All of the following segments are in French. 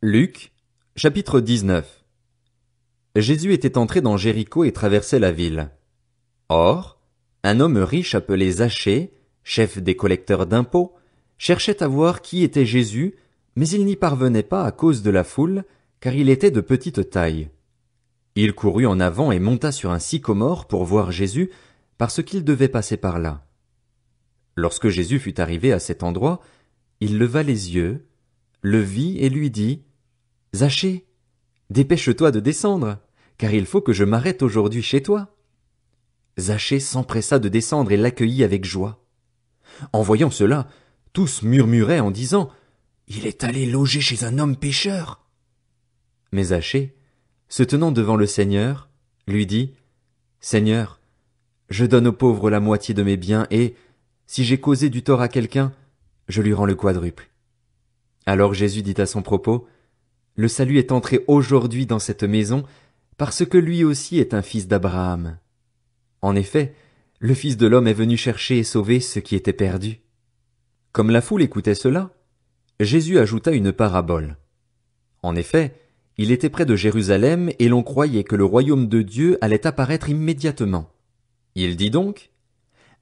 Luc, chapitre 19. Jésus était entré dans Jéricho et traversait la ville. Or, un homme riche appelé Zachée, chef des collecteurs d'impôts, cherchait à voir qui était Jésus, mais il n'y parvenait pas à cause de la foule, car il était de petite taille. Il courut en avant et monta sur un sycomore pour voir Jésus, parce qu'il devait passer par là. Lorsque Jésus fut arrivé à cet endroit, il leva les yeux, le vit et lui dit: Zachée, dépêche-toi de descendre, car il faut que je m'arrête aujourd'hui chez toi. Zachée s'empressa de descendre et l'accueillit avec joie. En voyant cela, tous murmuraient en disant: Il est allé loger chez un homme pécheur. Mais Zachée, se tenant devant le Seigneur, lui dit: Seigneur, je donne aux pauvres la moitié de mes biens et, si j'ai causé du tort à quelqu'un, je lui rends le quadruple. Alors Jésus dit à son propos: Le salut est entré aujourd'hui dans cette maison, parce que lui aussi est un fils d'Abraham. En effet, le Fils de l'homme est venu chercher et sauver ce qui était perdu. Comme la foule écoutait cela, Jésus ajouta une parabole. En effet, il était près de Jérusalem et l'on croyait que le royaume de Dieu allait apparaître immédiatement. Il dit donc: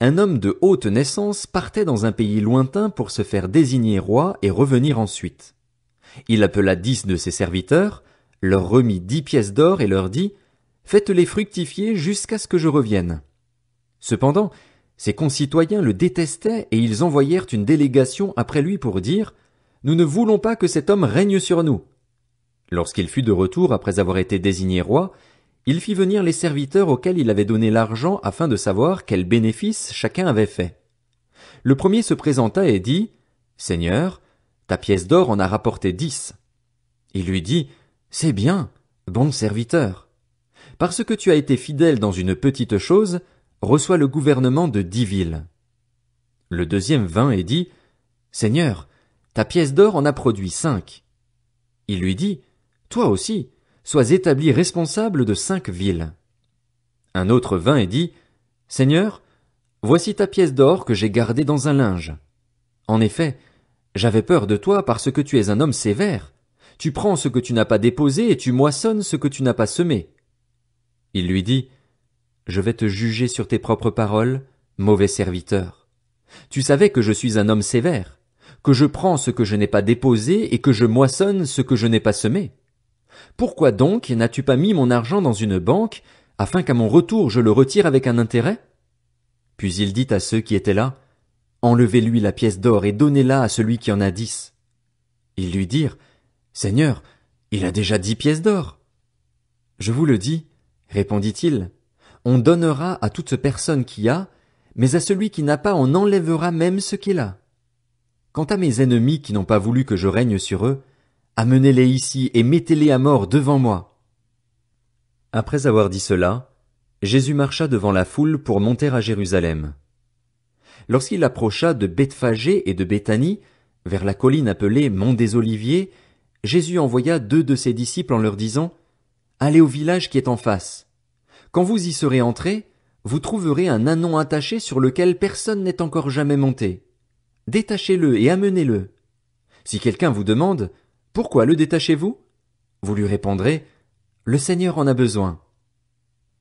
Un homme de haute naissance partait dans un pays lointain pour se faire désigner roi et revenir ensuite. Il appela 10 de ses serviteurs, leur remit 10 pièces d'or et leur dit: Faites-les fructifier jusqu'à ce que je revienne. Cependant, ses concitoyens le détestaient et ils envoyèrent une délégation après lui pour dire: Nous ne voulons pas que cet homme règne sur nous. Lorsqu'il fut de retour après avoir été désigné roi, il fit venir les serviteurs auxquels il avait donné l'argent afin de savoir quel bénéfice chacun avait fait. Le premier se présenta et dit: Seigneur, ta pièce d'or en a rapporté 10. Il lui dit: C'est bien, bon serviteur. Parce que tu as été fidèle dans une petite chose, reçois le gouvernement de 10 villes. Le deuxième vint et dit: Seigneur, ta pièce d'or en a produit 5. Il lui dit: Toi aussi, sois établi responsable de 5 villes. Un autre vint et dit: Seigneur, voici ta pièce d'or que j'ai gardée dans un linge. En effet, j'avais peur de toi parce que tu es un homme sévère. Tu prends ce que tu n'as pas déposé et tu moissonnes ce que tu n'as pas semé. Il lui dit: Je vais te juger sur tes propres paroles, mauvais serviteur. Tu savais que je suis un homme sévère, que je prends ce que je n'ai pas déposé et que je moissonne ce que je n'ai pas semé. Pourquoi donc n'as-tu pas mis mon argent dans une banque, afin qu'à mon retour je le retire avec un intérêt? Puis il dit à ceux qui étaient là: Enlevez-lui la pièce d'or et donnez-la à celui qui en a 10. Ils lui dirent: Seigneur, il a déjà 10 pièces d'or. Je vous le dis, répondit-il, on donnera à toute personne qui a, mais à celui qui n'a pas on enlèvera même ce qu'il a. Quant à mes ennemis qui n'ont pas voulu que je règne sur eux, amenez-les ici et mettez-les à mort devant moi. Après avoir dit cela, Jésus marcha devant la foule pour monter à Jérusalem. Lorsqu'il approcha de Bethphagée et de Béthanie, vers la colline appelée Mont des Oliviers, Jésus envoya 2 de ses disciples en leur disant: Allez au village qui est en face. Quand vous y serez entrés, vous trouverez un ânon attaché sur lequel personne n'est encore jamais monté. Détachez-le et amenez-le. Si quelqu'un vous demande: Pourquoi le détachez-vous? Vous lui répondrez: Le Seigneur en a besoin.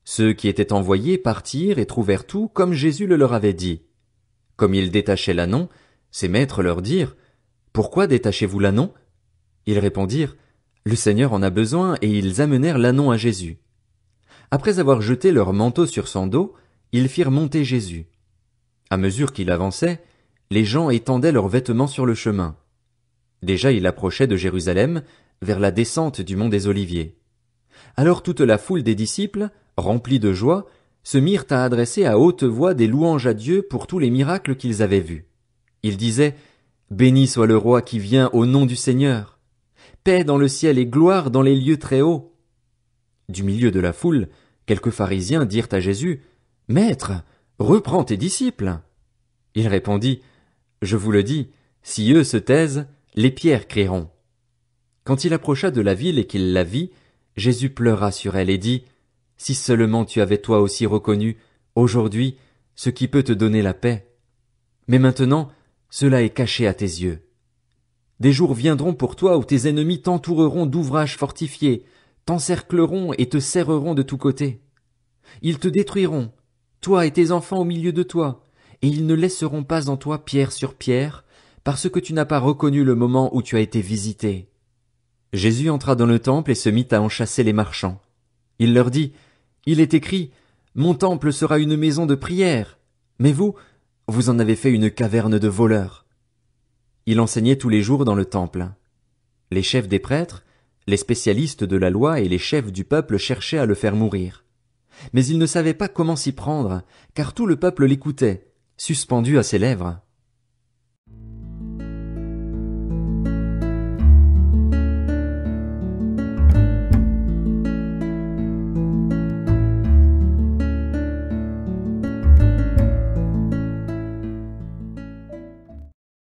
Ceux qui étaient envoyés partirent et trouvèrent tout comme Jésus le leur avait dit. Comme ils détachaient l'ânon, ses maîtres leur dirent: Pourquoi détachez-vous l'ânon? Ils répondirent: Le Seigneur en a besoin, et ils amenèrent l'ânon à Jésus. Après avoir jeté leur manteau sur son dos, ils firent monter Jésus. À mesure qu'il avançait, les gens étendaient leurs vêtements sur le chemin. Déjà il approchait de Jérusalem, vers la descente du mont des Oliviers. Alors toute la foule des disciples, remplis de joie, se mirent à adresser à haute voix des louanges à Dieu pour tous les miracles qu'ils avaient vus. Ils disaient: Béni soit le roi qui vient au nom du Seigneur. Paix dans le ciel et gloire dans les lieux très hauts. Du milieu de la foule, quelques pharisiens dirent à Jésus: Maître, reprends tes disciples. Il répondit: Je vous le dis, si eux se taisent, les pierres crieront. Quand il approcha de la ville et qu'il la vit, Jésus pleura sur elle et dit: Si seulement tu avais toi aussi reconnu, aujourd'hui, ce qui peut te donner la paix. Mais maintenant, cela est caché à tes yeux. Des jours viendront pour toi où tes ennemis t'entoureront d'ouvrages fortifiés, t'encercleront et te serreront de tous côtés. Ils te détruiront, toi et tes enfants au milieu de toi, et ils ne laisseront pas en toi pierre sur pierre, parce que tu n'as pas reconnu le moment où tu as été visité. Jésus entra dans le temple et se mit à en chasser les marchands. Il leur dit, il est écrit, mon temple sera une maison de prière, mais vous, vous en avez fait une caverne de voleurs. Il enseignait tous les jours dans le temple. Les chefs des prêtres, les spécialistes de la loi et les chefs du peuple cherchaient à le faire mourir. Mais ils ne savaient pas comment s'y prendre, car tout le peuple l'écoutait, suspendu à ses lèvres.